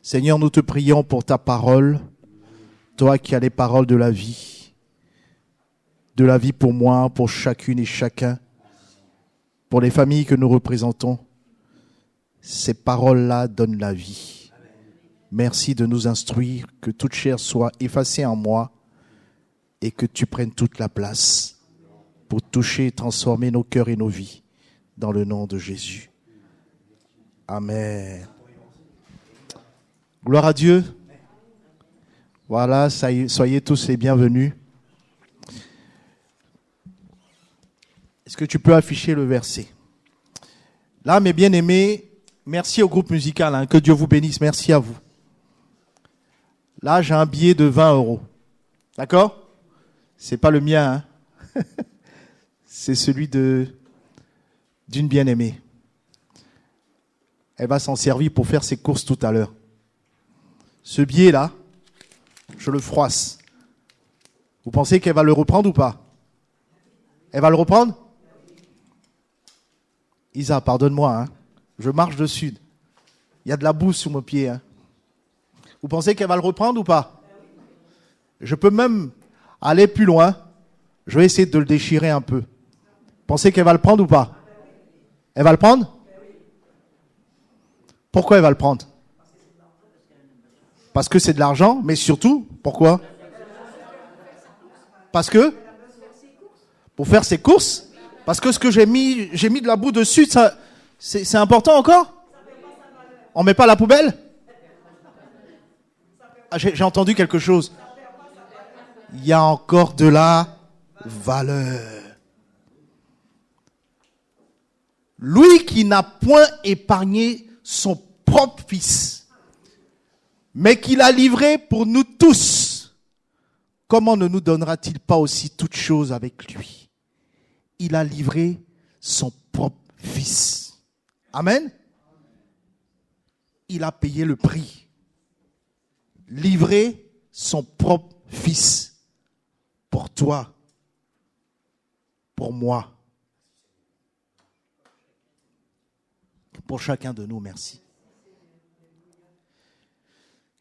Seigneur, nous te prions pour ta parole, toi qui as les paroles de la vie pour moi, pour chacune et chacun, pour les familles que nous représentons. Ces paroles-là donnent la vie. Merci de nous instruire, que toute chair soit effacée en moi et que tu prennes toute la place pour toucher et transformer nos cœurs et nos vies dans le nom de Jésus. Amen. Gloire à Dieu. Voilà, soyez tous les bienvenus. Est-ce que tu peux afficher le verset? Là, mes bien-aimés, merci au groupe musical, que Dieu vous bénisse, merci à vous. Là, j'ai un billet de 20 €. D'accord? C'est pas le mien, c'est celui d'une bien-aimée. Elle va s'en servir pour faire ses courses tout à l'heure. Ce billet-là, je le froisse. Vous pensez qu'elle va le reprendre ou pas? Elle va le reprendre? Isa, pardonne-moi, je marche dessus. Il y a de la boue sous mon pied. Vous pensez qu'elle va le reprendre ou pas? Je peux même aller plus loin. Je vais essayer de le déchirer un peu. Pensez qu'elle va le prendre ou pas? Elle va le prendre? Pourquoi elle va le prendre? Parce que c'est de l'argent, mais surtout, pourquoi? Parce que? Pour faire ses courses? Parce que ce que j'ai mis de la boue dessus, ça, c'est important encore? On met pas à la poubelle? Ah, j'ai entendu quelque chose. Il y a encore de la valeur. Lui qui n'a point épargné son propre fils, mais qui l'a livré pour nous tous, comment ne nous donnera-t-il pas aussi toutes choses avec lui? Il a livré son propre fils. Amen. Il a payé le prix. Livré son propre fils pour toi, pour moi, pour chacun de nous. Merci.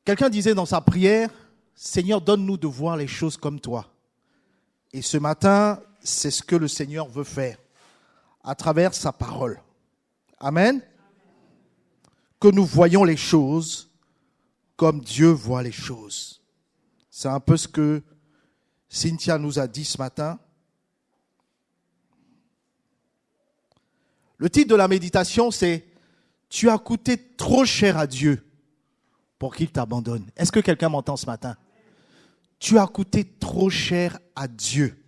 Quelqu'un disait dans sa prière, Seigneur, donne-nous de voir les choses comme toi. Et ce matin, c'est ce que le Seigneur veut faire à travers sa parole. Amen. Que nous voyons les choses comme Dieu voit les choses. C'est un peu ce que Cynthia nous a dit ce matin. Le titre de la méditation, c'est « Tu as coûté trop cher à Dieu pour qu'il t'abandonne ». Est-ce que quelqu'un m'entend ce matin? Tu as coûté trop cher à Dieu.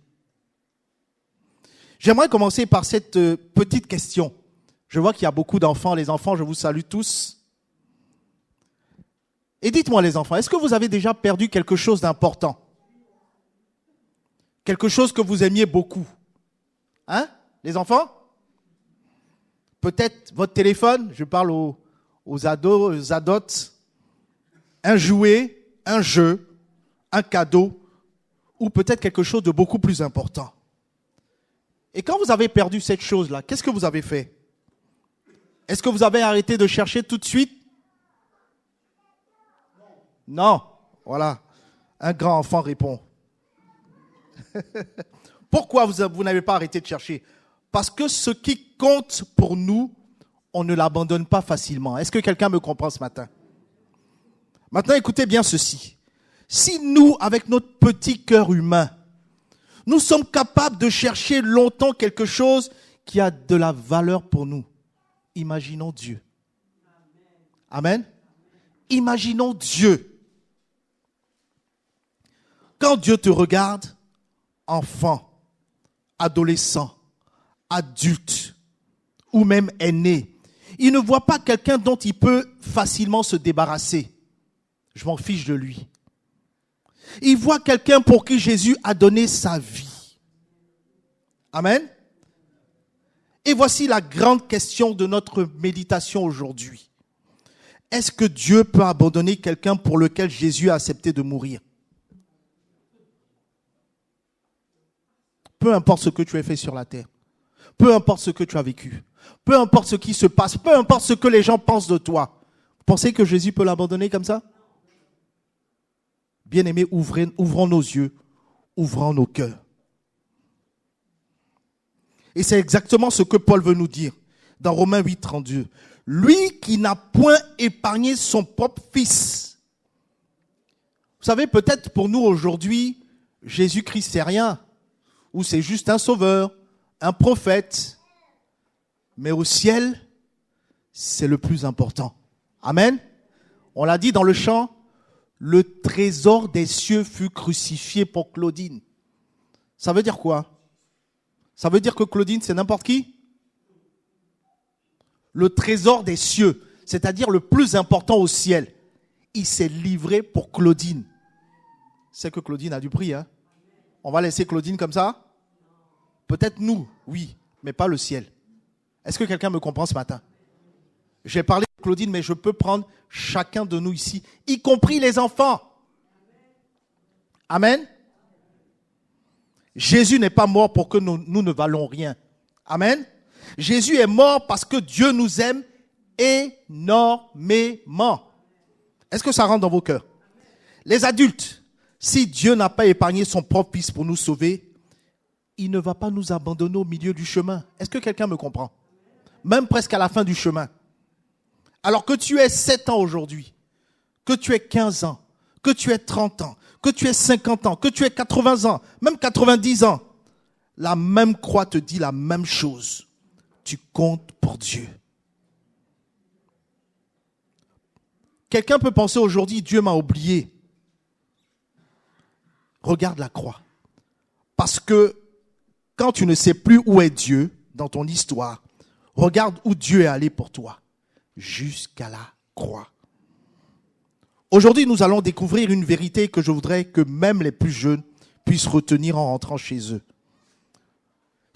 J'aimerais commencer par cette petite question. Je vois qu'il y a beaucoup d'enfants. Les enfants, je vous salue tous. Et dites-moi les enfants, est-ce que vous avez déjà perdu quelque chose d'important? Quelque chose que vous aimiez beaucoup? Les enfants? Peut-être votre téléphone, je parle aux ados, aux adotes. Un jouet, un jeu, un cadeau, ou peut-être quelque chose de beaucoup plus important. Et quand vous avez perdu cette chose-là, qu'est-ce que vous avez fait? Est-ce que vous avez arrêté de chercher tout de suite? Non. Voilà. Un grand enfant répond. Pourquoi vous n'avez pas arrêté de chercher? Parce que ce qui compte pour nous, on ne l'abandonne pas facilement. Est-ce que quelqu'un me comprend ce matin? Maintenant, écoutez bien ceci. Si nous, avec notre petit cœur humain, nous sommes capables de chercher longtemps quelque chose qui a de la valeur pour nous, imaginons Dieu. Amen. Imaginons Dieu. Quand Dieu te regarde, enfant, adolescent, adulte ou même aîné, il ne voit pas quelqu'un dont il peut facilement se débarrasser. Je m'en fiche de lui. Il voit quelqu'un pour qui Jésus a donné sa vie. Amen. Et voici la grande question de notre méditation aujourd'hui. Est-ce que Dieu peut abandonner quelqu'un pour lequel Jésus a accepté de mourir? Peu importe ce que tu as fait sur la terre, peu importe ce que tu as vécu, peu importe ce qui se passe, peu importe ce que les gens pensent de toi, Vous pensez que Jésus peut l'abandonner comme ça? Bien-aimés, ouvrons nos yeux, ouvrons nos cœurs. Et c'est exactement ce que Paul veut nous dire dans Romains 8, 32. Lui qui n'a point épargné son propre fils. Vous savez, peut-être pour nous aujourd'hui, Jésus-Christ c'est rien, ou c'est juste un sauveur, un prophète. Mais au ciel, c'est le plus important. Amen. On l'a dit dans le chant, le trésor des cieux fut crucifié pour Claudine. Ça veut dire quoi? Ça veut dire que Claudine, c'est n'importe qui? Le trésor des cieux, c'est-à-dire le plus important au ciel, il s'est livré pour Claudine. C'est que Claudine a du prix, hein? On va laisser Claudine comme ça? Peut-être nous, oui, mais pas le ciel. Est-ce que quelqu'un me comprend ce matin? J'ai parlé de Claudine, mais je peux prendre chacun de nous ici, y compris les enfants. Amen. Jésus n'est pas mort pour que nous ne valons rien. Amen. Jésus est mort parce que Dieu nous aime énormément. Est-ce que ça rentre dans vos cœurs? Les adultes, si Dieu n'a pas épargné son propre fils pour nous sauver, il ne va pas nous abandonner au milieu du chemin. Est-ce que quelqu'un me comprend? Même presque à la fin du chemin. Alors que tu aies 7 ans aujourd'hui, que tu aies 15 ans, que tu aies 30 ans, que tu aies 50 ans, que tu aies 80 ans, même 90 ans, la même croix te dit la même chose. Tu comptes pour Dieu. Quelqu'un peut penser aujourd'hui, Dieu m'a oublié. Regarde la croix. Parce que quand tu ne sais plus où est Dieu dans ton histoire, regarde où Dieu est allé pour toi. Jusqu'à la croix. Aujourd'hui, nous allons découvrir une vérité que je voudrais que même les plus jeunes puissent retenir en rentrant chez eux.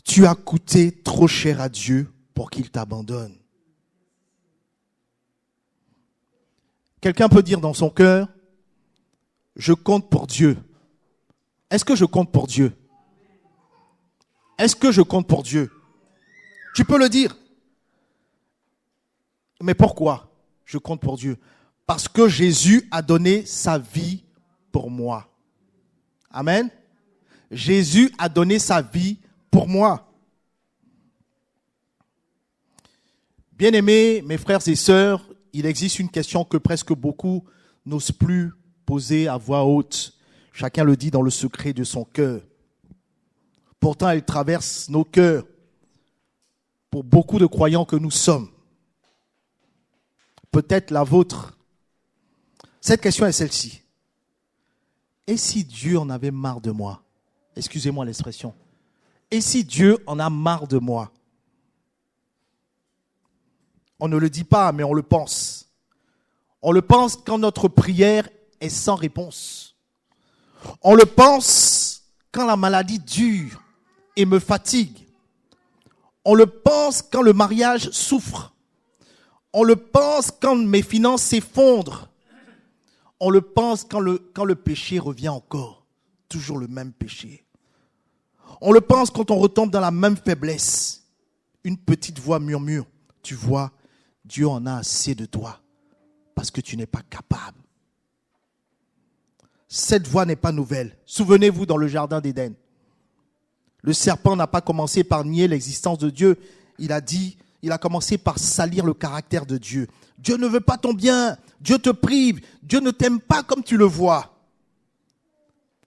Tu as coûté trop cher à Dieu pour qu'il t'abandonne. Quelqu'un peut dire dans son cœur, je compte pour Dieu. Est-ce que je compte pour Dieu? Est-ce que je compte pour Dieu? Tu peux le dire. Mais pourquoi je compte pour Dieu? Parce que Jésus a donné sa vie pour moi. Amen. Jésus a donné sa vie pour moi. Bien-aimés, mes frères et sœurs, il existe une question que presque beaucoup n'osent plus poser à voix haute. Chacun le dit dans le secret de son cœur. Pourtant, elle traverse nos cœurs pour beaucoup de croyants que nous sommes. Peut-être la vôtre. Cette question est celle-ci. Et si Dieu en avait marre de moi? Excusez-moi l'expression. Et si Dieu en a marre de moi? On ne le dit pas, mais on le pense. On le pense quand notre prière est sans réponse. On le pense quand la maladie dure et me fatigue. On le pense quand le mariage souffre. On le pense quand mes finances s'effondrent. On le pense quand le péché revient encore. Toujours le même péché. On le pense quand on retombe dans la même faiblesse. Une petite voix murmure. Tu vois, Dieu en a assez de toi parce que tu n'es pas capable. Cette voix n'est pas nouvelle. Souvenez-vous dans le jardin d'Éden. Le serpent n'a pas commencé par nier l'existence de Dieu. Il a commencé par salir le caractère de Dieu. Dieu ne veut pas ton bien. Dieu te prive. Dieu ne t'aime pas comme tu le vois.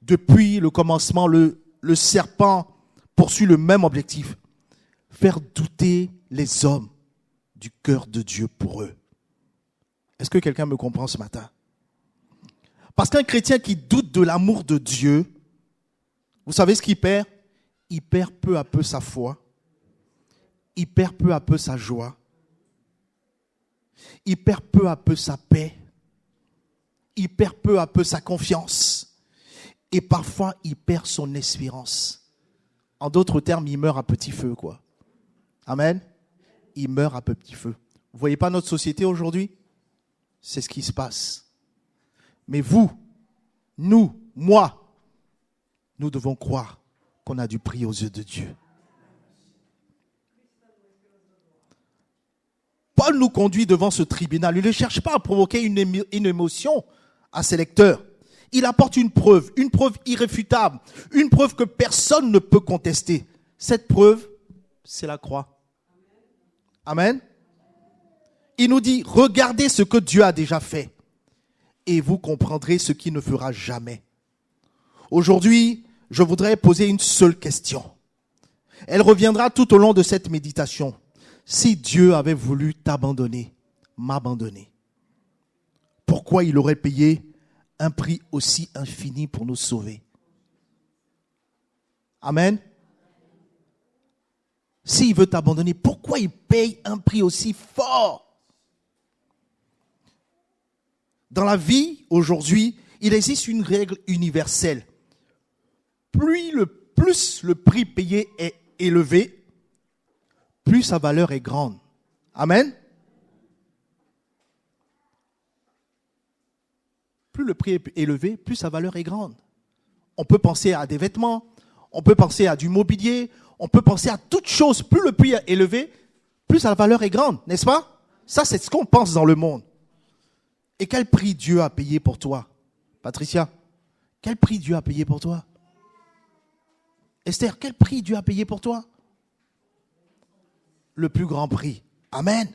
Depuis le commencement, le serpent poursuit le même objectif. Faire douter les hommes du cœur de Dieu pour eux. Est-ce que quelqu'un me comprend ce matin? Parce qu'un chrétien qui doute de l'amour de Dieu, vous savez ce qu'il perd? Il perd peu à peu sa foi. Il perd peu à peu sa joie. Il perd peu à peu sa paix. Il perd peu à peu sa confiance. Et parfois, il perd son espérance. En d'autres termes, il meurt à petit feu, quoi. Amen. Il meurt à petit feu. Vous voyez pas notre société aujourd'hui? C'est ce qui se passe. Mais vous, nous, moi, nous devons croire qu'on a du prix aux yeux de Dieu. Paul nous conduit devant ce tribunal. Il ne cherche pas à provoquer une émotion à ses lecteurs. Il apporte une preuve irréfutable, une preuve que personne ne peut contester. Cette preuve, c'est la croix. Amen. Il nous dit, regardez ce que Dieu a déjà fait et vous comprendrez ce qu'il ne fera jamais. Aujourd'hui, je voudrais poser une seule question. Elle reviendra tout au long de cette méditation. Si Dieu avait voulu t'abandonner, m'abandonner, pourquoi il aurait payé un prix aussi infini pour nous sauver? Amen. S'il veut t'abandonner, pourquoi il paye un prix aussi fort? Dans la vie, aujourd'hui, il existe une règle universelle. Plus le prix payé est élevé, plus sa valeur est grande. Amen. Plus le prix est élevé, plus sa valeur est grande. On peut penser à des vêtements, on peut penser à du mobilier, on peut penser à toute chose. Plus le prix est élevé, plus sa valeur est grande, n'est-ce pas? Ça, c'est ce qu'on pense dans le monde. Et quel prix Dieu a payé pour toi? Patricia, quel prix Dieu a payé pour toi? Esther, quel prix Dieu a payé pour toi? Le plus grand prix. Amen.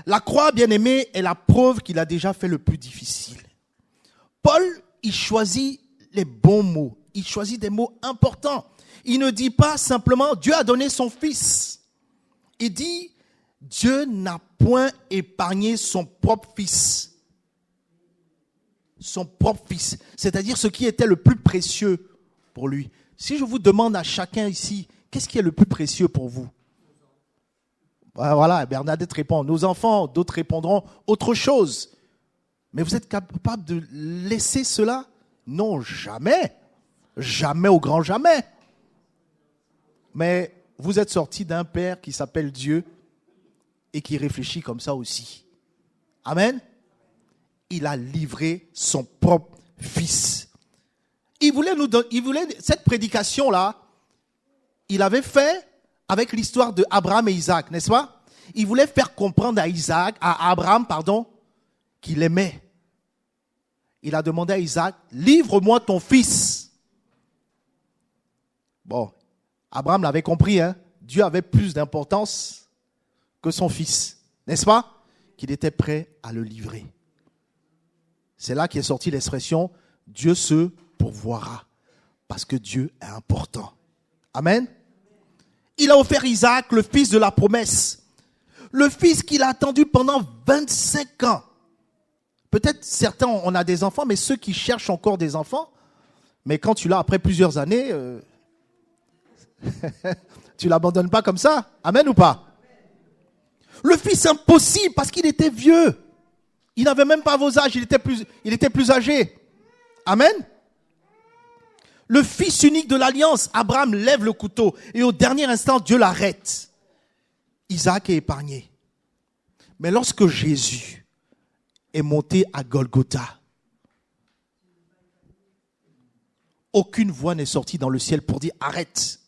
La croix, bien-aimée, est la preuve qu'il a déjà fait le plus difficile. Paul, il choisit les bons mots. Il choisit des mots importants. Il ne dit pas simplement « Dieu a donné son fils ». Il dit « Dieu n'a point épargné son propre fils ». Son propre fils, c'est-à-dire ce qui était le plus précieux pour lui. Si je vous demande à chacun ici, qu'est-ce qui est le plus précieux pour vous? Voilà, Bernadette répond, nos enfants, d'autres répondront autre chose. Mais vous êtes capable de laisser cela? Non, jamais. Jamais au grand jamais. Mais vous êtes sortis d'un père qui s'appelle Dieu et qui réfléchit comme ça aussi. Amen. Il a livré son propre fils. Il voulait cette prédication-là, il avait fait avec l'histoire de Abraham et Isaac, n'est-ce pas? Il voulait faire comprendre à Abraham, qu'il aimait. Il a demandé à Isaac, livre-moi ton fils. Bon, Abraham l'avait compris, hein? Dieu avait plus d'importance que son fils, n'est-ce pas? Qu'il était prêt à le livrer. C'est là qu'est sortie l'expression, Dieu se pourvoira, parce que Dieu est important. Amen. Il a offert Isaac, le fils de la promesse. Le fils qu'il a attendu pendant 25 ans. Peut-être certains, on a des enfants, mais ceux qui cherchent encore des enfants, mais quand tu l'as après plusieurs années, tu ne l'abandonnes pas comme ça. Amen ou pas? Le fils impossible parce qu'il était vieux. Il n'avait même pas vos âges, il était plus âgé. Amen. Le fils unique de l'alliance, Abraham lève le couteau et au dernier instant, Dieu l'arrête. Isaac est épargné. Mais lorsque Jésus est monté à Golgotha, aucune voix n'est sortie dans le ciel pour dire arrête.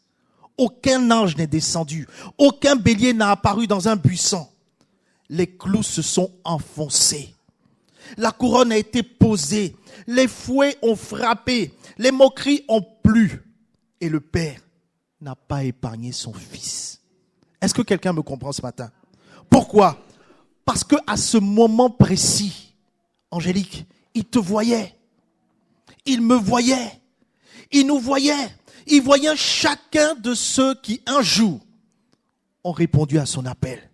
Aucun ange n'est descendu. Aucun bélier n'a apparu dans un buisson. Les clous se sont enfoncés. La couronne a été posée. Les fouets ont frappé. Les moqueries ont plu. Et le Père n'a pas épargné son Fils. Est-ce que quelqu'un me comprend ce matin? Pourquoi? Parce que à ce moment précis, Angélique, il te voyait. Il me voyait. Il nous voyait. Il voyait chacun de ceux qui, un jour, ont répondu à son appel.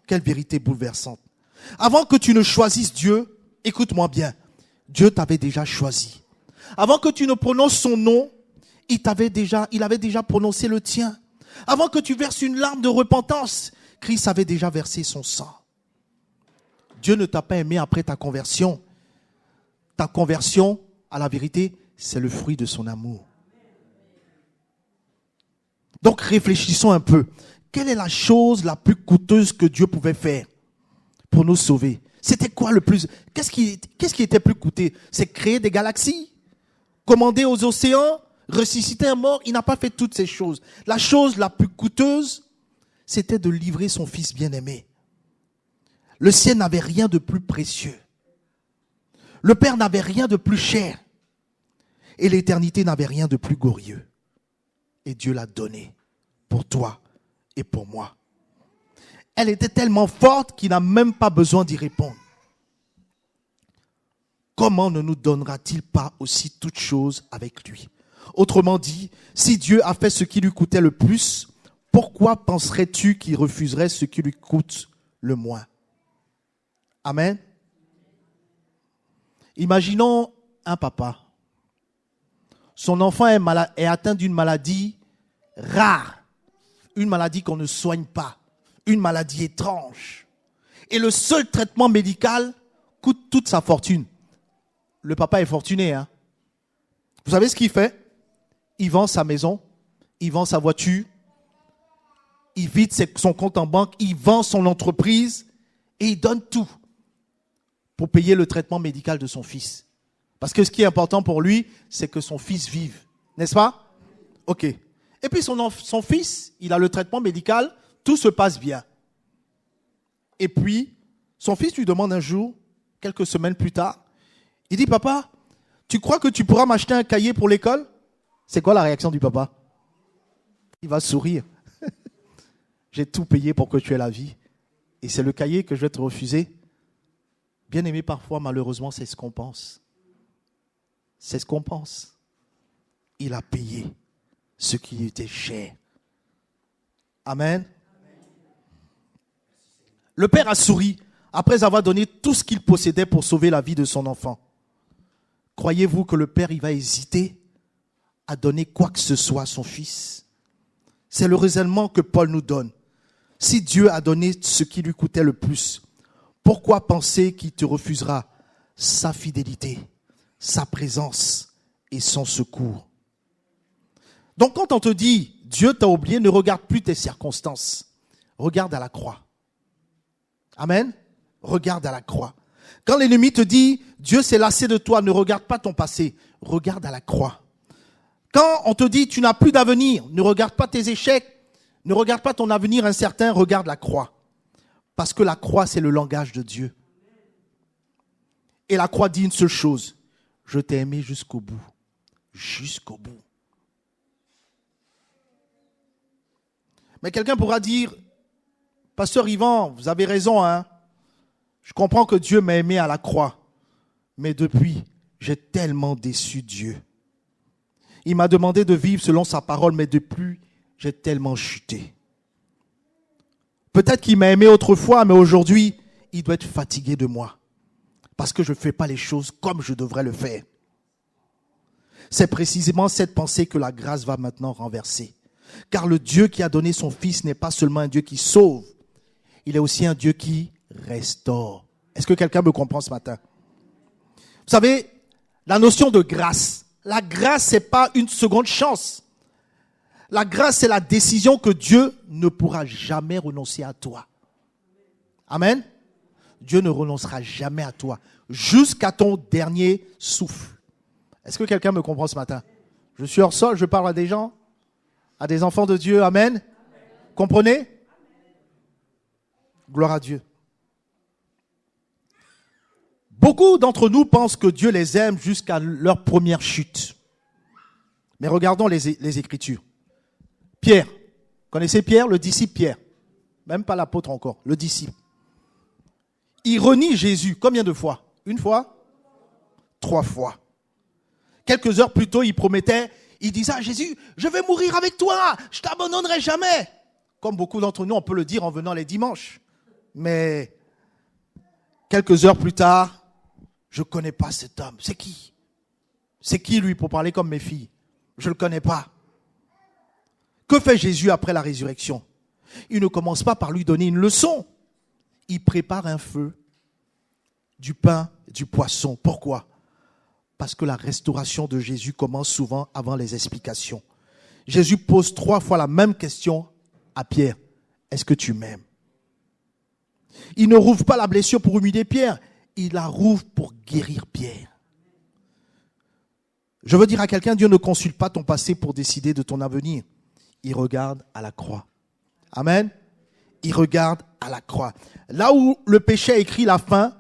Quelle vérité bouleversante. Avant que tu ne choisisses Dieu, écoute-moi bien, Dieu t'avait déjà choisi. Avant que tu ne prononces son nom, il avait déjà prononcé le tien. Avant que tu verses une larme de repentance, Christ avait déjà versé son sang. Dieu ne t'a pas aimé après ta conversion. Ta conversion, à la vérité, c'est le fruit de son amour. Donc réfléchissons un peu. Quelle est la chose la plus coûteuse que Dieu pouvait faire pour nous sauver? C'était quoi le plus? Qu'est-ce qui était plus coûteux? C'est créer des galaxies? Commander aux océans? Ressusciter un mort? Il n'a pas fait toutes ces choses. La chose la plus coûteuse, c'était de livrer son fils bien-aimé. Le ciel n'avait rien de plus précieux. Le Père n'avait rien de plus cher. Et l'éternité n'avait rien de plus glorieux. Et Dieu l'a donné pour toi et pour moi. Elle était tellement forte qu'il n'a même pas besoin d'y répondre. Comment ne nous donnera-t-il pas aussi toutes choses avec lui? Autrement dit, si Dieu a fait ce qui lui coûtait le plus, pourquoi penserais-tu qu'il refuserait ce qui lui coûte le moins? Amen. Imaginons un papa. Son enfant est atteint d'une maladie rare, une maladie qu'on ne soigne pas, une maladie étrange. Et le seul traitement médical coûte toute sa fortune. Le papa est fortuné, hein. Vous savez ce qu'il fait? Il vend sa maison, il vend sa voiture, il vide son compte en banque, il vend son entreprise et il donne tout pour payer le traitement médical de son fils. Parce que ce qui est important pour lui, c'est que son fils vive. N'est-ce pas? Ok. Et puis son fils, il a le traitement médical, tout se passe bien. Et puis, son fils lui demande un jour, quelques semaines plus tard, il dit, papa, tu crois que tu pourras m'acheter un cahier pour l'école? C'est quoi la réaction du papa? Il va sourire. J'ai tout payé pour que tu aies la vie. Et c'est le cahier que je vais te refuser. Bien aimé, parfois, malheureusement, c'est ce qu'on pense. C'est ce qu'on pense. Il a payé ce qui était cher. Amen. Le père a souri après avoir donné tout ce qu'il possédait pour sauver la vie de son enfant. Croyez-vous que le père, il va hésiter à donner quoi que ce soit à son fils? C'est le raisonnement que Paul nous donne. Si Dieu a donné ce qui lui coûtait le plus, pourquoi penser qu'il te refusera sa fidélité, sa présence et son secours? Donc quand on te dit Dieu t'a oublié, ne regarde plus tes circonstances. Regarde à la croix. Amen. Regarde à la croix. Quand l'ennemi te dit Dieu s'est lassé de toi, ne regarde pas ton passé. Regarde à la croix. Quand on te dit tu n'as plus d'avenir, ne regarde pas tes échecs, ne regarde pas ton avenir incertain, regarde la croix. Parce que la croix, c'est le langage de Dieu. Et la croix dit une seule chose. Je t'ai aimé jusqu'au bout. Jusqu'au bout. Mais quelqu'un pourra dire, Pasteur Yvan, vous avez raison, hein. Je comprends que Dieu m'a aimé à la croix. Mais depuis, j'ai tellement déçu Dieu. Il m'a demandé de vivre selon sa parole, mais depuis, j'ai tellement chuté. Peut-être qu'il m'a aimé autrefois, mais aujourd'hui, il doit être fatigué de moi. Parce que je ne fais pas les choses comme je devrais le faire. C'est précisément cette pensée que la grâce va maintenant renverser. Car le Dieu qui a donné son Fils n'est pas seulement un Dieu qui sauve, il est aussi un Dieu qui restaure. Est-ce que quelqu'un me comprend ce matin? Vous savez, la notion de grâce, la grâce, ce n'est pas une seconde chance. La grâce, c'est la décision que Dieu ne pourra jamais renoncer à toi. Amen. Dieu ne renoncera jamais à toi jusqu'à ton dernier souffle. Est-ce que quelqu'un me comprend ce matin? Je suis hors sol, je parle à des gens, à des enfants de Dieu. Amen. Amen. Comprenez? Gloire à Dieu. Beaucoup d'entre nous pensent que Dieu les aime jusqu'à leur première chute. Mais regardons les Écritures. Pierre, connaissez Pierre, le disciple Pierre, même pas l'apôtre encore, le disciple. Il renie Jésus combien de fois? Une fois? 3 fois. Quelques heures plus tôt, il promettait, il disait à Jésus, je vais mourir avec toi, je t'abandonnerai jamais. Comme beaucoup d'entre nous, on peut le dire en venant les dimanches. Mais quelques heures plus tard, je ne connais pas cet homme. C'est qui? C'est qui lui pour parler comme mes filles? Je ne le connais pas. Que fait Jésus après la résurrection? Il ne commence pas par lui donner une leçon. Il prépare un feu, du pain, du poisson. Pourquoi? Parce que la restauration de Jésus commence souvent avant les explications. Jésus pose 3 fois la même question à Pierre. Est-ce que tu m'aimes? Il ne rouvre pas la blessure pour humilier Pierre. Il la rouvre pour guérir Pierre. Je veux dire à quelqu'un, Dieu ne consulte pas ton passé pour décider de ton avenir. Il regarde à la croix. Amen. Il regarde à la croix. Là où le péché écrit la fin,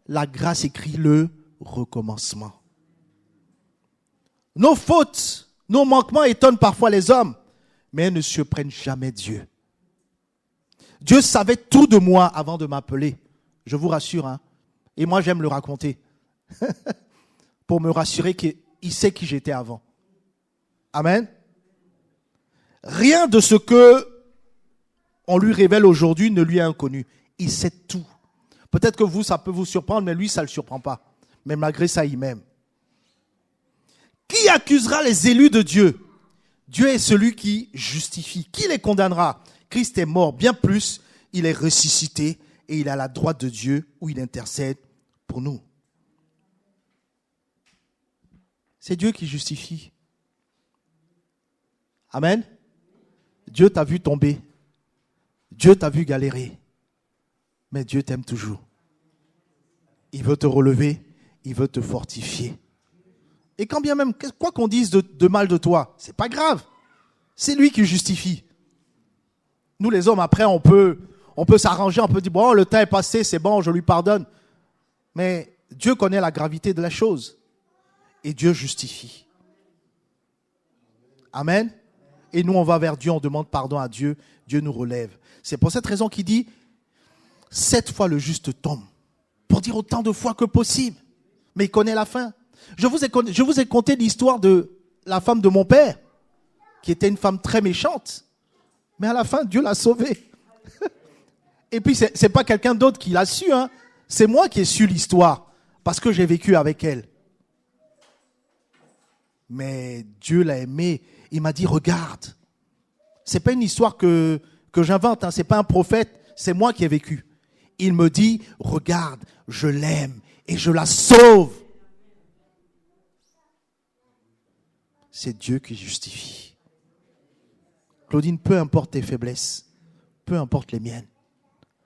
la grâce écrit le recommencement. Nos fautes, nos manquements étonnent parfois les hommes, mais elles ne surprennent jamais Dieu. Dieu savait tout de moi avant de m'appeler. Je vous rassure, hein. Et moi, j'aime le raconter. Pour me rassurer qu'il sait qui j'étais avant. Amen. Rien de ce que on lui révèle aujourd'hui ne lui est inconnu. Il sait tout. Peut-être que vous, ça peut vous surprendre, mais lui, ça ne le surprend pas. Mais malgré ça, il m'aime. Qui accusera les élus de Dieu? Dieu est celui qui justifie. Qui les condamnera? Christ est mort, bien plus, il est ressuscité et il est à la droite de Dieu où il intercède pour nous. C'est Dieu qui justifie. Amen. Dieu t'a vu tomber. Dieu t'a vu galérer. Mais Dieu t'aime toujours. Il veut te relever, il veut te fortifier. Et quand bien même, quoi qu'on dise de mal de toi, c'est pas grave. C'est lui qui justifie. Nous les hommes, après, on peut s'arranger, on peut dire, bon, le temps est passé, c'est bon, je lui pardonne. Mais Dieu connaît la gravité de la chose. Et Dieu justifie. Amen. Et nous, on va vers Dieu, on demande pardon à Dieu. Dieu nous relève. C'est pour cette raison qu'il dit, 7 fois le juste tombe. Pour dire autant de fois que possible. Mais il connaît la fin. Je vous ai conté l'histoire de la femme de mon père, qui était une femme très méchante. Mais à la fin, Dieu l'a sauvée. Et puis, c'est pas quelqu'un d'autre qui l'a su, hein. C'est moi qui ai su l'histoire, parce que j'ai vécu avec elle. Mais Dieu l'a aimée. Il m'a dit, regarde. C'est pas une histoire que j'invente, hein. C'est pas un prophète. C'est moi qui ai vécu. Il me dit, regarde, je l'aime et je la sauve. C'est Dieu qui justifie. Claudine, peu importe tes faiblesses, peu importe les miennes,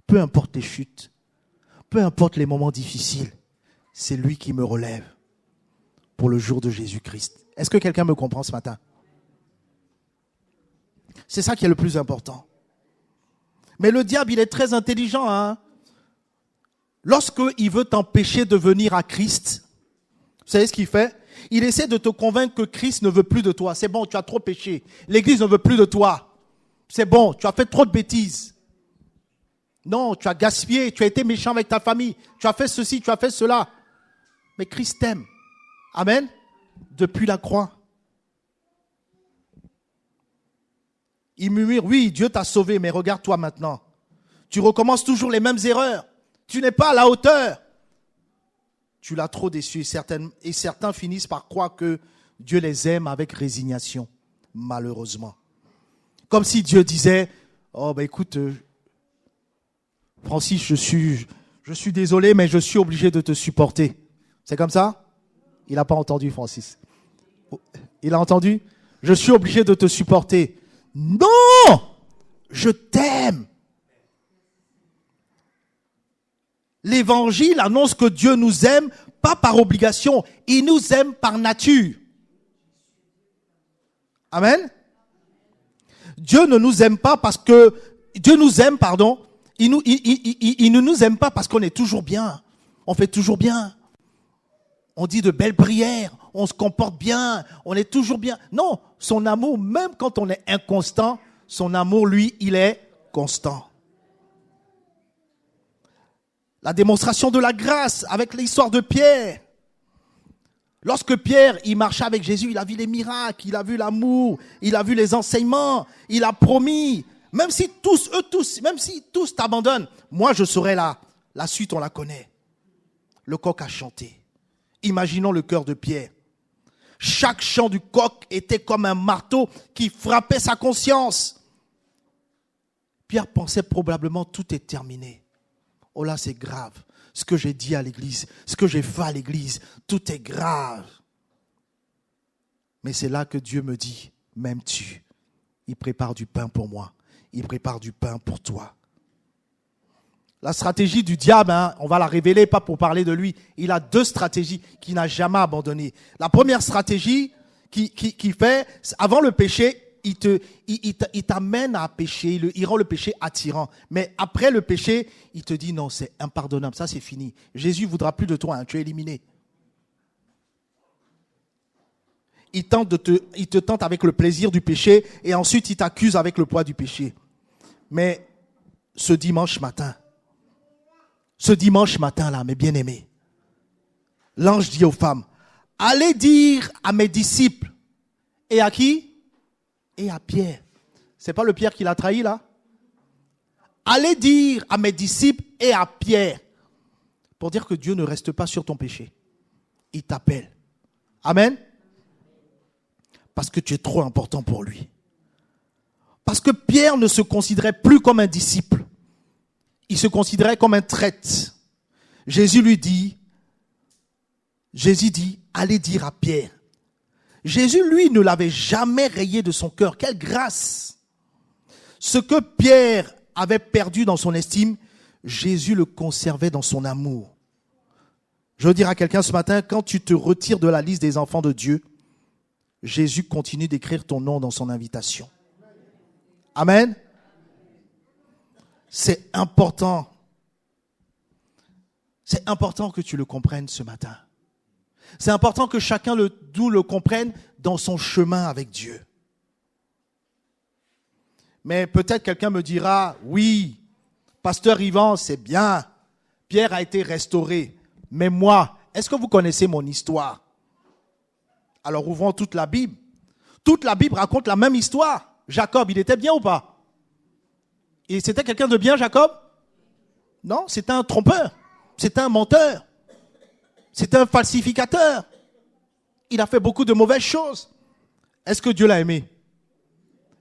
peu importe les chutes, peu importe les moments difficiles, c'est lui qui me relève pour le jour de Jésus-Christ. Est-ce que quelqu'un me comprend ce matin? C'est ça qui est le plus important. Mais le diable, il est très intelligent, hein? Lorsqu'il veut t'empêcher de venir à Christ, vous savez ce qu'il fait? Il essaie de te convaincre que Christ ne veut plus de toi. C'est bon, tu as trop péché. L'Église ne veut plus de toi. C'est bon, tu as fait trop de bêtises. Non, tu as gaspillé, tu as été méchant avec ta famille. Tu as fait ceci, tu as fait cela. Mais Christ t'aime. Amen. Depuis la croix. Il murmure, oui, Dieu t'a sauvé, mais regarde-toi maintenant. Tu recommences toujours les mêmes erreurs. Tu n'es pas à la hauteur. Tu l'as trop déçu et certains finissent par croire que Dieu les aime avec résignation, malheureusement. Comme si Dieu disait, oh ben écoute, Francis, je suis désolé, mais je suis obligé de te supporter. C'est comme ça? Il n'a pas entendu, Francis. Il a entendu? Je suis obligé de te supporter. Non! Je t'aime. L'évangile annonce que Dieu nous aime, pas par obligation. Il nous aime par nature. Amen. Dieu ne nous aime pas parce que... Dieu nous aime, pardon. Il ne nous aime pas parce qu'on est toujours bien. On fait toujours bien. On dit de belles prières. On se comporte bien. On est toujours bien. Non, son amour, même quand on est inconstant, son amour, lui, il est constant. La démonstration de la grâce avec l'histoire de Pierre. Lorsque Pierre, il marchait avec Jésus, il a vu les miracles, il a vu l'amour, il a vu les enseignements, il a promis, même si tous t'abandonnent, moi je serai là. La suite, on la connaît. Le coq a chanté. Imaginons le cœur de Pierre. Chaque chant du coq était comme un marteau qui frappait sa conscience. Pierre pensait probablement tout est terminé. Oh là, c'est grave. Ce que j'ai dit à l'église, ce que j'ai fait à l'église, tout est grave. Mais c'est là que Dieu me dit, m'aimes-tu? Il prépare du pain pour moi. Il prépare du pain pour toi. La stratégie du diable, on va la révéler, pas pour parler de lui. Il a 2 stratégies qu'il n'a jamais abandonnées. La première stratégie qu'il fait, avant le péché, il t'amène à pécher, il rend le péché attirant. Mais après le péché, il te dit non, c'est impardonnable, ça c'est fini. Jésus ne voudra plus de toi, hein, tu es éliminé. Il te tente avec le plaisir du péché et ensuite il t'accuse avec le poids du péché. Mais ce dimanche matin là, mes bien-aimés, l'ange dit aux femmes, allez dire à mes disciples, et à qui? Et à Pierre. C'est pas le Pierre qui l'a trahi là? Allez dire à mes disciples et à Pierre. Pour dire que Dieu ne reste pas sur ton péché. Il t'appelle. Amen. Parce que tu es trop important pour lui. Parce que Pierre ne se considérait plus comme un disciple. Il se considérait comme un traître. Jésus dit, allez dire à Pierre. Jésus, lui, ne l'avait jamais rayé de son cœur. Quelle grâce! Ce que Pierre avait perdu dans son estime, Jésus le conservait dans son amour. Je veux dire à quelqu'un ce matin, quand tu te retires de la liste des enfants de Dieu, Jésus continue d'écrire ton nom dans son invitation. Amen. C'est important. C'est important que tu le comprennes ce matin. C'est important que chacun nous le comprenne dans son chemin avec Dieu. Mais peut-être quelqu'un me dira, oui, pasteur Yvan, c'est bien. Pierre a été restauré. Mais moi, est-ce que vous connaissez mon histoire? Alors ouvrons toute la Bible. Toute la Bible raconte la même histoire. Jacob, il était bien ou pas? Et c'était quelqu'un de bien, Jacob? Non, c'était un trompeur. C'était un menteur. C'était un falsificateur. Il a fait beaucoup de mauvaises choses. Est-ce que Dieu l'a aimé?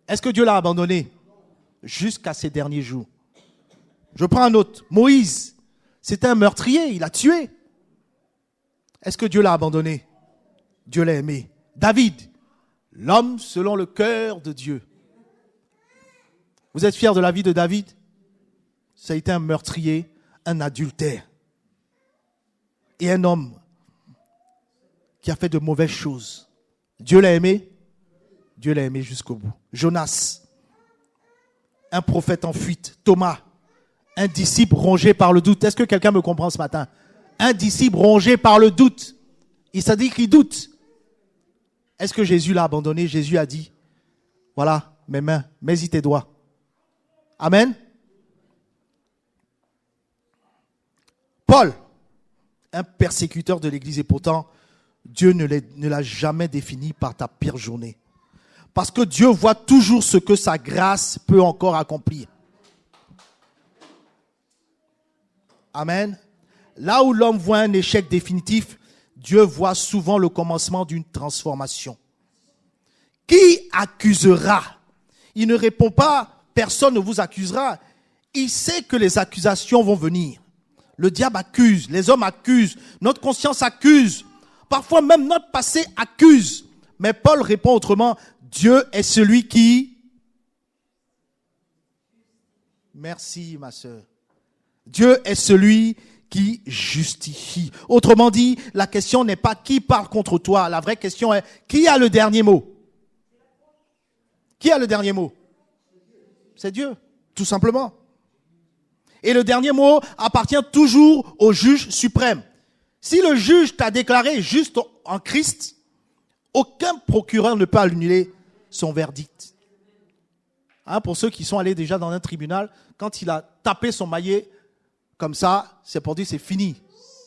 Est-ce que Dieu l'a abandonné? Jusqu'à ses derniers jours. Je prends un autre. Moïse, c'était un meurtrier, il a tué. Est-ce que Dieu l'a abandonné? Dieu l'a aimé. David, l'homme selon le cœur de Dieu. Vous êtes fiers de la vie de David? Ça a été un meurtrier, un adultère. Et un homme qui a fait de mauvaises choses. Dieu l'a aimé? Dieu l'a aimé jusqu'au bout. Jonas, un prophète en fuite. Thomas, un disciple rongé par le doute. Est-ce que quelqu'un me comprend ce matin? Un disciple rongé par le doute. Il s'est dit qu'il doute. Est-ce que Jésus l'a abandonné? Jésus a dit, voilà mes mains, mets-y tes doigts. Amen. Paul, un persécuteur de l'Église, et pourtant, Dieu ne l'a jamais défini par ta pire journée. Parce que Dieu voit toujours ce que sa grâce peut encore accomplir. Amen. Là où l'homme voit un échec définitif, Dieu voit souvent le commencement d'une transformation. Qui accusera? Il ne répond pas, personne ne vous accusera. Il sait que les accusations vont venir. Le diable accuse, les hommes accusent, notre conscience accuse. Parfois même notre passé accuse. Mais Paul répond autrement, Dieu est celui qui... Merci ma sœur. Dieu est celui qui justifie. Autrement dit, la question n'est pas qui parle contre toi. La vraie question est, qui a le dernier mot? Qui a le dernier mot? C'est Dieu, tout simplement. Et le dernier mot appartient toujours au juge suprême. Si le juge t'a déclaré juste en Christ, aucun procureur ne peut annuler son verdict. Hein, pour ceux qui sont allés déjà dans un tribunal, quand il a tapé son maillet comme ça, c'est pour dire c'est fini.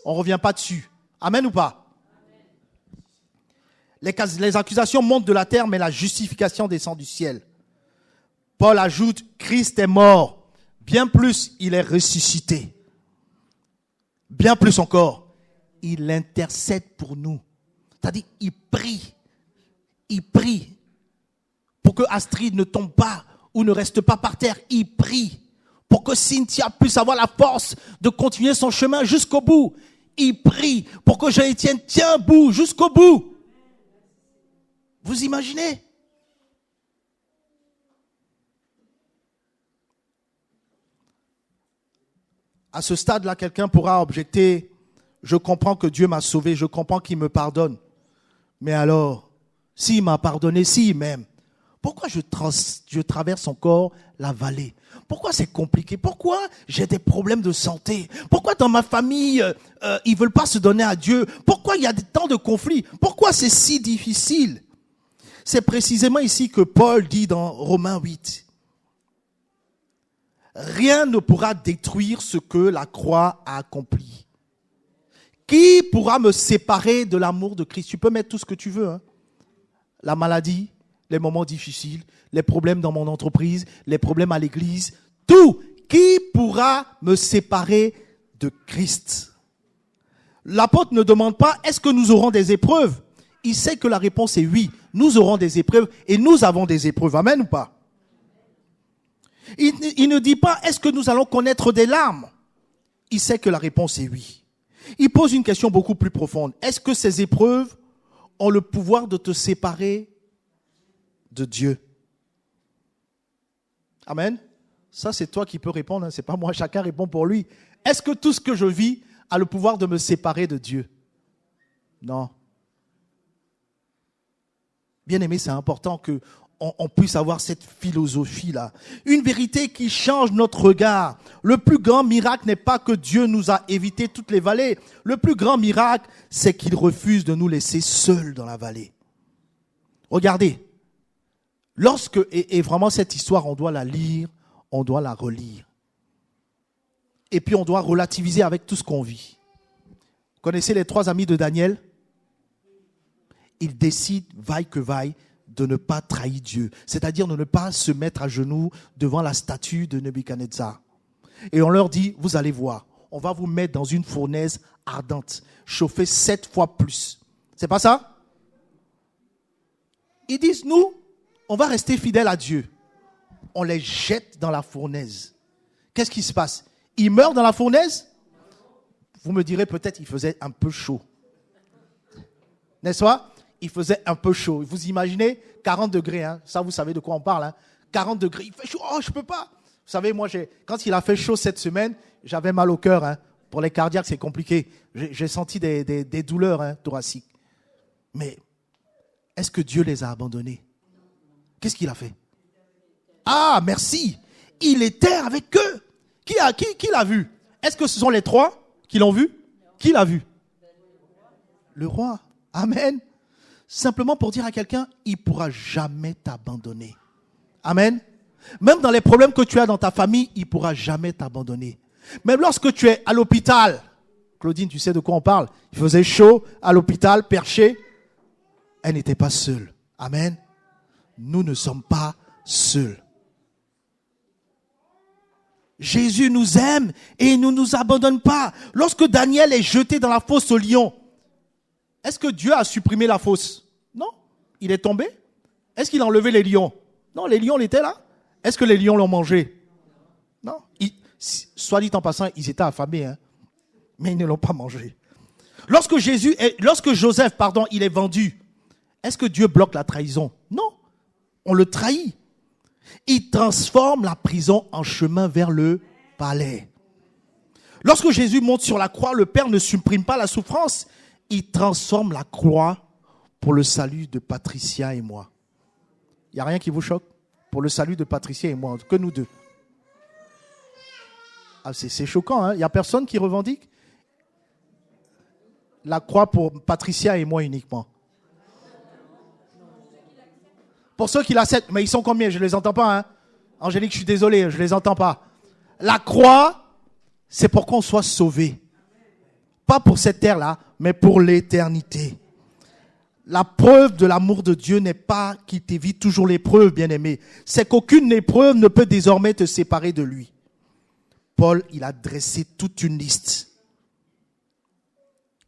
On ne revient pas dessus. Amen ou pas? Les accusations montent de la terre, mais la justification descend du ciel. Paul ajoute, Christ est mort. Bien plus, il est ressuscité. Bien plus encore, il intercède pour nous. C'est-à-dire, il prie. Il prie pour que Astrid ne tombe pas ou ne reste pas par terre. Il prie pour que Cynthia puisse avoir la force de continuer son chemin jusqu'au bout. Il prie pour que Jean-Étienne tienne bout jusqu'au bout. Vous imaginez? À ce stade-là, quelqu'un pourra objecter, je comprends que Dieu m'a sauvé, je comprends qu'il me pardonne. Mais alors, s'il m'a pardonné, s'il m'aime, Pourquoi je traverse encore la vallée? Pourquoi c'est compliqué? Pourquoi j'ai des problèmes de santé? Pourquoi dans ma famille, ils veulent pas se donner à Dieu? Pourquoi il y a tant de conflits? Pourquoi c'est si difficile? C'est précisément ici que Paul dit dans Romains 8. Rien ne pourra détruire ce que la croix a accompli. Qui pourra me séparer de l'amour de Christ? Tu peux mettre tout ce que tu veux, hein. La maladie, les moments difficiles, les problèmes dans mon entreprise, les problèmes à l'église, tout. Qui pourra me séparer de Christ? L'apôtre ne demande pas, est-ce que nous aurons des épreuves? Il sait que la réponse est oui. Nous aurons des épreuves et nous avons des épreuves. Amen ou pas? Il ne dit pas, est-ce que nous allons connaître des larmes? Il sait que la réponse est oui. Il pose une question beaucoup plus profonde. Est-ce que ces épreuves ont le pouvoir de te séparer de Dieu? Amen. Ça, c'est toi qui peux répondre, hein. C'est pas moi. Chacun répond pour lui. Est-ce que tout ce que je vis a le pouvoir de me séparer de Dieu? Non. Bien aimé, c'est important que on puisse avoir cette philosophie-là. Une vérité qui change notre regard. Le plus grand miracle n'est pas que Dieu nous a évité toutes les vallées. Le plus grand miracle, c'est qu'il refuse de nous laisser seuls dans la vallée. Regardez. Et vraiment cette histoire, on doit la lire, on doit la relire. Et puis on doit relativiser avec tout ce qu'on vit. Vous connaissez les 3 amis de Daniel? Ils décident, vaille que vaille, de ne pas trahir Dieu. C'est-à-dire de ne pas se mettre à genoux devant la statue de Nebuchadnezzar. Et on leur dit, vous allez voir, on va vous mettre dans une fournaise ardente, chauffée 7 fois plus. C'est pas ça? Ils disent, nous, on va rester fidèles à Dieu. On les jette dans la fournaise. Qu'est-ce qui se passe? Ils meurent dans la fournaise? Vous me direz peut-être il faisait un peu chaud. N'est-ce pas? Il faisait un peu chaud. Vous imaginez 40 degrés, hein? Ça vous savez de quoi on parle, hein? 40 degrés, il fait chaud, oh je peux pas. Vous savez, moi, quand il a fait chaud cette semaine, j'avais mal au cœur, hein? Pour les cardiaques, c'est compliqué. J'ai senti des douleurs, hein, thoraciques. Mais est-ce que Dieu les a abandonnés? Qu'est-ce qu'il a fait? Ah, merci. Il était avec eux. Qui l'a vu? Est-ce que ce sont les 3 qui l'ont vu? Qui l'a vu? Le roi. Amen. Simplement pour dire à quelqu'un, il ne pourra jamais t'abandonner. Amen. Même dans les problèmes que tu as dans ta famille, il ne pourra jamais t'abandonner. Même lorsque tu es à l'hôpital, Claudine, tu sais de quoi on parle? Il faisait chaud à l'hôpital, perché. Elle n'était pas seule. Amen. Nous ne sommes pas seuls. Jésus nous aime et il ne nous abandonne pas. Lorsque Daniel est jeté dans la fosse aux lions, est-ce que Dieu a supprimé la fosse? Non. Il est tombé. Est-ce qu'il a enlevé les lions? Non, les lions étaient là. Est-ce que les lions l'ont mangé? Non. Soit dit en passant, ils étaient affamés, hein, mais ils ne l'ont pas mangé. Lorsque Joseph, il est vendu, est-ce que Dieu bloque la trahison? Non. On le trahit. Il transforme la prison en chemin vers le palais. Lorsque Jésus monte sur la croix, le Père ne supprime pas la souffrance. Il transforme la croix pour le salut de Patricia et moi. Il n'y a rien qui vous choque? Pour le salut de Patricia et moi, que nous deux. Ah, c'est choquant, hein? Il n'y a personne qui revendique la croix pour Patricia et moi uniquement. Pour ceux qui l'acceptent, mais ils sont combien? Je ne les entends pas, hein? Angélique, je suis désolé, je ne les entends pas. La croix, c'est pour qu'on soit sauvé. Pas pour cette terre-là, mais pour l'éternité. La preuve de l'amour de Dieu n'est pas qu'il t'évite toujours l'épreuve, bien-aimé. C'est qu'aucune épreuve ne peut désormais te séparer de lui. Paul, il a dressé toute une liste.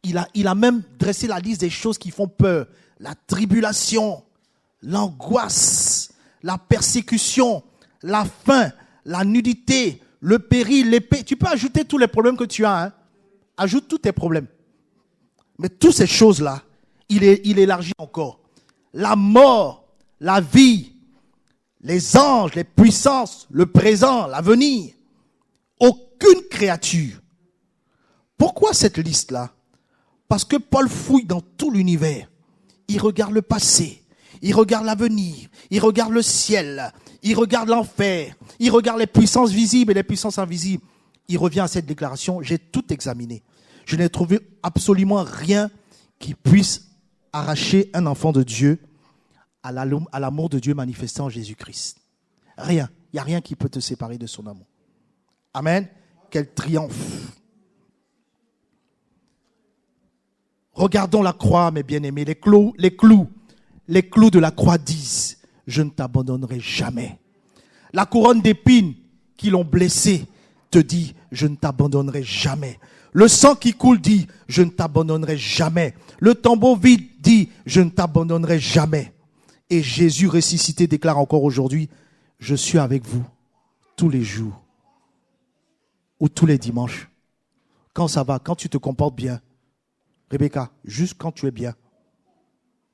Il a même dressé la liste des choses qui font peur. La tribulation, l'angoisse, la persécution, la faim, la nudité, le péril, l'épée. Tu peux ajouter tous les problèmes que tu as, hein? Ajoute tous tes problèmes. Mais toutes ces choses-là, il élargit encore. La mort, la vie, les anges, les puissances, le présent, l'avenir. Aucune créature. Pourquoi cette liste-là? Parce que Paul fouille dans tout l'univers. Il regarde le passé. il regarde l'avenir, il regarde le ciel, il regarde l'enfer, il regarde les puissances visibles et les puissances invisibles. Il revient à cette déclaration, j'ai tout examiné. Je n'ai trouvé absolument rien qui puisse arracher un enfant de Dieu à l'amour de Dieu manifesté en Jésus-Christ. Rien. Il n'y a rien qui peut te séparer de son amour. Amen. Quel triomphe. Regardons la croix, mes bien-aimés. Les clous de la croix disent, je ne t'abandonnerai jamais. La couronne d'épines qui l'ont blessé te dit, je ne t'abandonnerai jamais. Le sang qui coule dit, je ne t'abandonnerai jamais. Le tombeau vide dit, je ne t'abandonnerai jamais. Et Jésus ressuscité déclare encore aujourd'hui, je suis avec vous tous les jours ou tous les dimanches. Quand ça va, quand tu te comportes bien. Rebecca, juste quand tu es bien.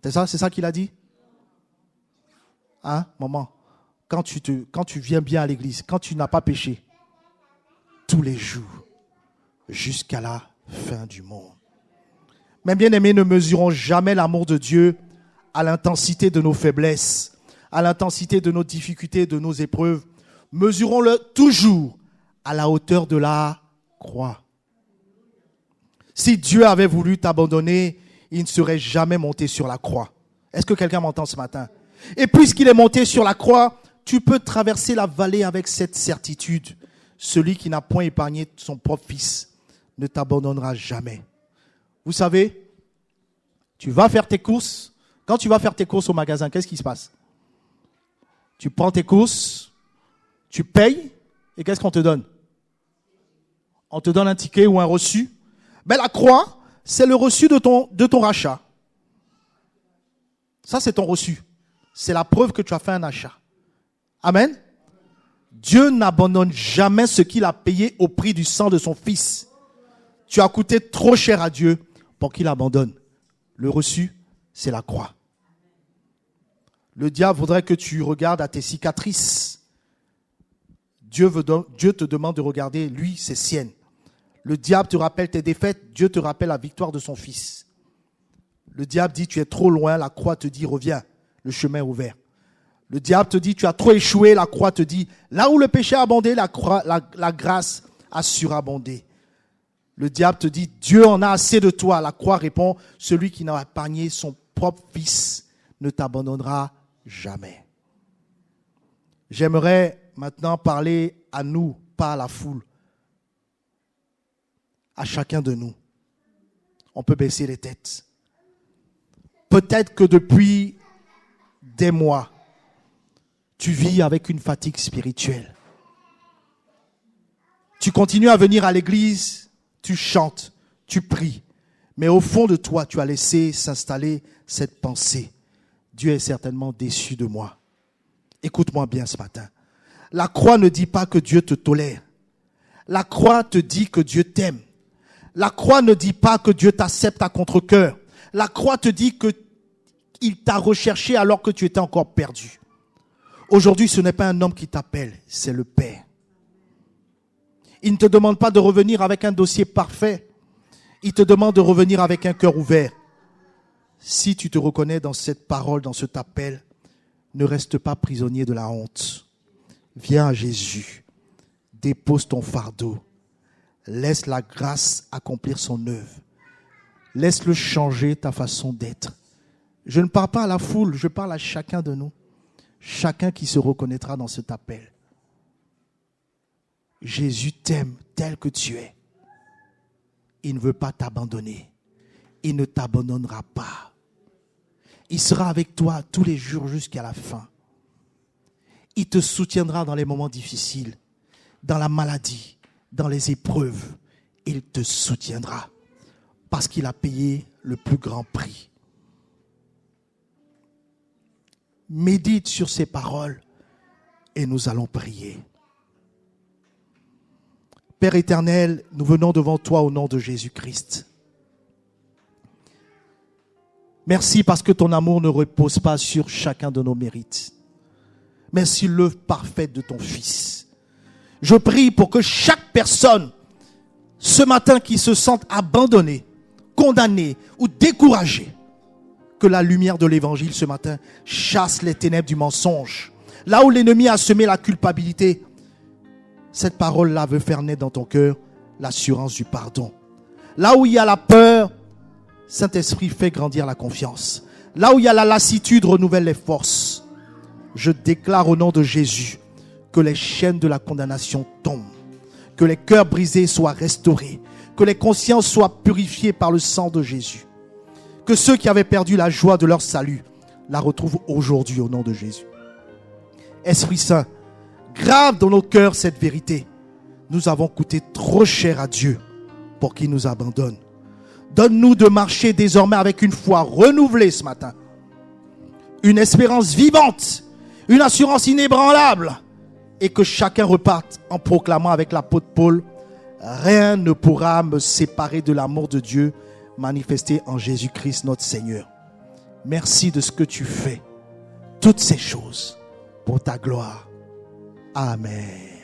C'est ça qu'il a dit? Hein, maman? Quand tu viens bien à l'église, quand tu n'as pas péché, tous les jours, jusqu'à la fin du monde. Mes bien-aimés, ne mesurons jamais l'amour de Dieu à l'intensité de nos faiblesses, à l'intensité de nos difficultés, de nos épreuves. Mesurons-le toujours à la hauteur de la croix. Si Dieu avait voulu t'abandonner, il ne serait jamais monté sur la croix. Est-ce que quelqu'un m'entend ce matin? Et puisqu'il est monté sur la croix, tu peux traverser la vallée avec cette certitude. Celui qui n'a point épargné son propre fils ne t'abandonnera jamais. Vous savez, tu vas faire tes courses. Quand tu vas faire tes courses au magasin, qu'est-ce qui se passe? Tu prends tes courses, tu payes, et qu'est-ce qu'on te donne? On te donne un ticket ou un reçu. Ben, la croix, c'est le reçu de ton rachat. Ça, c'est ton reçu. C'est la preuve que tu as fait un achat. Amen. Dieu n'abandonne jamais ce qu'il a payé au prix du sang de son fils. Tu as coûté trop cher à Dieu pour qu'il abandonne. Le reçu, c'est la croix. Le diable voudrait que tu regardes à tes cicatrices. Dieu te demande de regarder, lui, ses siennes. Le diable te rappelle tes défaites, Dieu te rappelle la victoire de son fils. Le diable dit, tu es trop loin, la croix te dit, reviens, le chemin est ouvert. Le diable te dit, tu as trop échoué, la croix te dit, là où le péché a abondé, la grâce a surabondé. Le diable te dit, Dieu en a assez de toi. La croix répond, celui qui n'a épargné son propre fils ne t'abandonnera jamais. J'aimerais maintenant parler à nous, pas à la foule. À chacun de nous. On peut baisser les têtes. Peut-être que depuis des mois, tu vis avec une fatigue spirituelle. Tu continues à venir à l'église, tu chantes, tu pries. Mais au fond de toi, tu as laissé s'installer cette pensée. Dieu est certainement déçu de moi. Écoute-moi bien ce matin. La croix ne dit pas que Dieu te tolère. La croix te dit que Dieu t'aime. La croix ne dit pas que Dieu t'accepte à contre-cœur. La croix te dit qu'il t'a recherché alors que tu étais encore perdu. Aujourd'hui, ce n'est pas un homme qui t'appelle, c'est le Père. Il ne te demande pas de revenir avec un dossier parfait. Il te demande de revenir avec un cœur ouvert. Si tu te reconnais dans cette parole, dans cet appel, ne reste pas prisonnier de la honte. Viens à Jésus. Dépose ton fardeau. Laisse la grâce accomplir son œuvre. Laisse-le changer ta façon d'être. Je ne parle pas à la foule, je parle à chacun de nous. Chacun qui se reconnaîtra dans cet appel. Jésus t'aime tel que tu es. Il ne veut pas t'abandonner. Il ne t'abandonnera pas. Il sera avec toi tous les jours jusqu'à la fin. Il te soutiendra dans les moments difficiles, dans la maladie, dans les épreuves. Il te soutiendra parce qu'il a payé le plus grand prix. Médite sur ces paroles et nous allons prier. Père éternel, nous venons devant toi au nom de Jésus-Christ. Merci parce que ton amour ne repose pas sur chacun de nos mérites, mais sur l'œuvre parfaite de ton Fils. Je prie pour que chaque personne, ce matin, qui se sente abandonnée, condamnée ou découragée, Que la lumière de l'évangile ce matin chasse les ténèbres du mensonge. Là où l'ennemi a semé la culpabilité, cette parole-là veut faire naître dans ton cœur l'assurance du pardon. Là où il y a la peur, Saint-Esprit fait grandir la confiance. Là où il y a la lassitude, renouvelle les forces. Je déclare au nom de Jésus que les chaînes de la condamnation tombent, que les cœurs brisés soient restaurés, que les consciences soient purifiées par le sang de Jésus, que ceux qui avaient perdu la joie de leur salut la retrouvent aujourd'hui au nom de Jésus. Esprit Saint, grave dans nos cœurs cette vérité. Nous avons coûté trop cher à Dieu pour qu'il nous abandonne. Donne-nous de marcher désormais avec une foi renouvelée ce matin. Une espérance vivante, une assurance inébranlable. Et que chacun reparte en proclamant avec l'apôtre Paul: rien ne pourra me séparer de l'amour de Dieu manifesté en Jésus-Christ notre Seigneur. Merci de ce que tu fais. Toutes ces choses pour ta gloire. Amen.